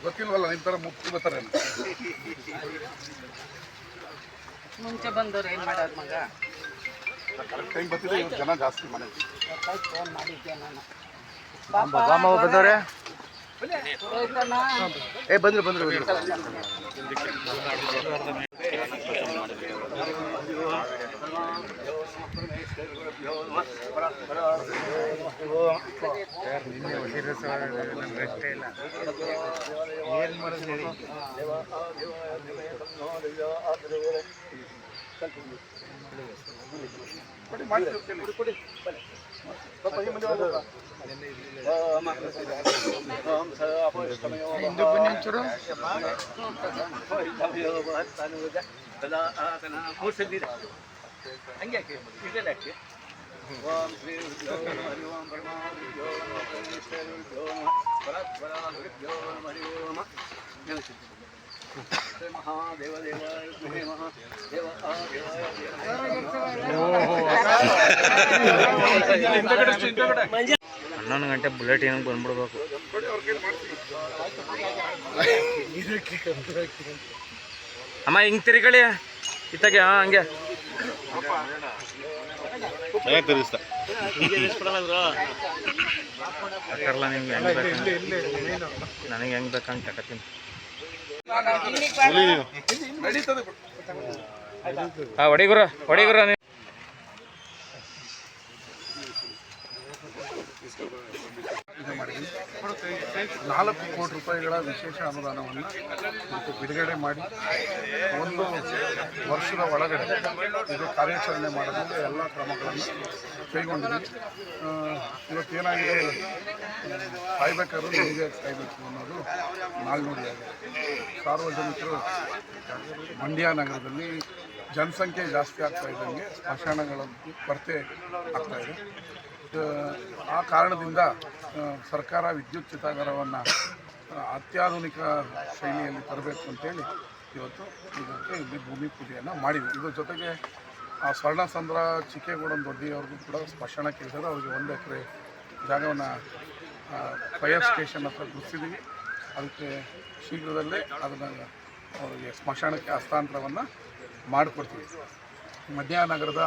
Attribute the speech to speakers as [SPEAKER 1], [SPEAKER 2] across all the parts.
[SPEAKER 1] ಗೊತ್ತಿಲ್ವಲ್ಲ ನಿಮ್ಮ ಥರ ಮುಕ್ತಿ ಬರ್ತಾರೆ
[SPEAKER 2] ಮುಂಚೆ ಬಂದವ್ರು ಏನು ಮಾಡೋದು ಮಗ
[SPEAKER 1] ಕರೆಕ್ಟ್ ಟೈಮ್ ಬರ್ತಿದೆ ಇವ್ರು ಜನ ಜಾಸ್ತಿ ಮನೆಗೆ
[SPEAKER 2] ಫೋನ್ ಮಾಡಿದ್ದೆ ನಾನು
[SPEAKER 3] ಬಂದವ್ರೆ ಏ ಬಂದ್ರು
[SPEAKER 4] ನಿನ್ನೆ ಹೊಸಿರೋ ರೆಸ್ಟೇ ಇಲ್ಲ ಏನು ಮಾಡೋದು ಹೇಳಿ ಹನ್ನೊಂದು ಗಂಟೆ ಬುಲೆಟ್ ಏನಕ್ಕೆ ಬಂದ್ಬಿಡ್ಬೇಕು. ಅಮ್ಮ ಹಿಂಗೆ ತಿರುಗಳಿ ಇತ್ತಾಗೆ ಹಂಗೆ ಹಾಕಲ್ಲ ನಿಮ್ಗೆ ಹೆಂಗೆ ಬೇಕು ನನಗೆ ಹೆಂಗೆ ಬೇಕಂತ ತಗೋತೀನಿ. ಹೊಡಿಗುರ ನೀವು
[SPEAKER 1] 4 ಕೋಟಿ ರೂಪಾಯಿಗಳ ವಿಶೇಷ ಅನುದಾನವನ್ನು ಬಿಡುಗಡೆ ಮಾಡಿ 1 ವರ್ಷದ ಒಳಗಡೆ ಇದು ಕಾರ್ಯಾಚರಣೆ ಮಾಡೋದಕ್ಕೆ ಎಲ್ಲ ಕ್ರಮಗಳನ್ನು ಕೈಗೊಂಡಿದ್ದೀವಿ. ಇವತ್ತೇನಾಗಿದೆ, ಕಾಯ್ಬೇಕಾದ್ರೂ ನಿಮಗೆ ಕಾಯಬೇಕು ಅನ್ನೋದು ನಾಲ್ನುಡಿಯಾಗಿದೆ. ಸಾರ್ವಜನಿಕರು ಮಂಡ್ಯ ನಗರದಲ್ಲಿ ಜನಸಂಖ್ಯೆ ಜಾಸ್ತಿ ಆಗ್ತಾ ಇದ್ದಂಗೆ ಸ್ಮಶಾನಗಳ ಕೊರತೆ ಆಗ್ತಾಯಿದೆ. ಆ ಕಾರಣದಿಂದ ಸರ್ಕಾರ ವಿದ್ಯುತ್ ಚಿತಾಗಾರವನ್ನು ಅತ್ಯಾಧುನಿಕ ಶೈಲಿಯಲ್ಲಿ ತರಬೇಕು ಅಂತೇಳಿ ಇವತ್ತು ಇದಕ್ಕೆ ಇಲ್ಲಿ ಭೂಮಿ ಪೂಜೆಯನ್ನು ಮಾಡಿದ್ವಿ. ಇದ್ರ ಜೊತೆಗೆ ಆ ಸ್ವರ್ಣಸಂದ್ರ ಚಿಕ್ಕೇಗೌಡನ ದೊಡ್ಡಿಯವ್ರಿಗೂ ಕೂಡ ಸ್ಮಶಾನ ಕೇಳಿಸಿದ್ರೆ ಅವ್ರಿಗೆ 1 ಎಕರೆ ಜಾಗವನ್ನು ಫೈರ್ ಸ್ಟೇಷನ್ ಹತ್ರ ಗುರುತಿಸಿದ್ದೀವಿ. ಅದಕ್ಕೆ ಶೀಘ್ರದಲ್ಲೇ ಅದನ್ನು ಅವರಿಗೆ ಸ್ಮಶಾನಕ್ಕೆ ಹಸ್ತಾಂತರವನ್ನು ಮಾಡಿಕೊಡ್ತೀವಿ. ಮಂಡ್ಯ ನಗರದ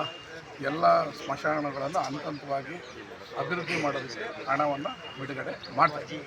[SPEAKER 1] ಎಲ್ಲ ಸ್ಮಶಾನಗಳನ್ನು ಹಂತ ಹಂತವಾಗಿ ಅಭಿವೃದ್ಧಿ ಮಾಡೋದಕ್ಕೆ ಹಣವನ್ನು ಬಿಡುಗಡೆ ಮಾಡ್ತಾಯಿದ್ದೀವಿ.